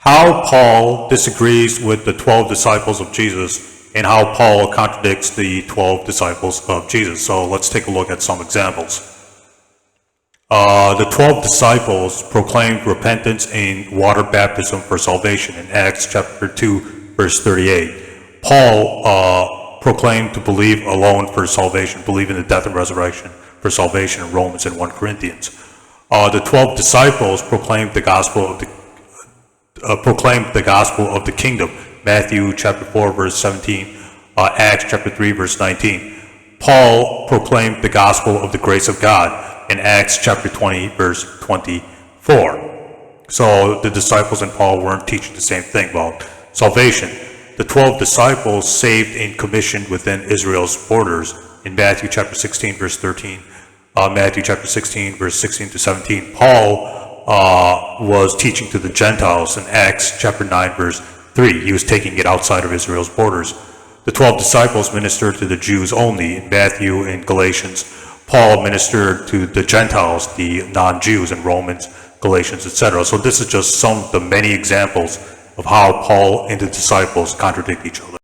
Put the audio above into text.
how Paul disagrees with the 12 disciples of Jesus and how Paul contradicts the 12 disciples of Jesus. So let's take a look at some examples. The 12 disciples proclaimed repentance and water baptism for salvation in Acts chapter 2, verse 38. Paul proclaimed to believe alone for salvation, believe in the death and resurrection for salvation in Romans and 1 Corinthians. The 12 disciples proclaimed the gospel of the kingdom, Matthew chapter 4, verse 17, Acts chapter 3, verse 19. Paul proclaimed the gospel of the grace of God in Acts chapter 20, verse 24. So the disciples and Paul weren't teaching the same thing about salvation. The 12 disciples saved and commissioned within Israel's borders in Matthew chapter 16, verse 13, Matthew chapter 16, verse 16 to 17. Paul was teaching to the Gentiles in Acts chapter 9, verse 3. He was taking it outside of Israel's borders. The 12 disciples ministered to the Jews only in Matthew and Galatians. Paul ministered to the Gentiles, the non-Jews in Romans, Galatians, etc. So this is just some of the many examples of how Paul and the disciples contradict each other.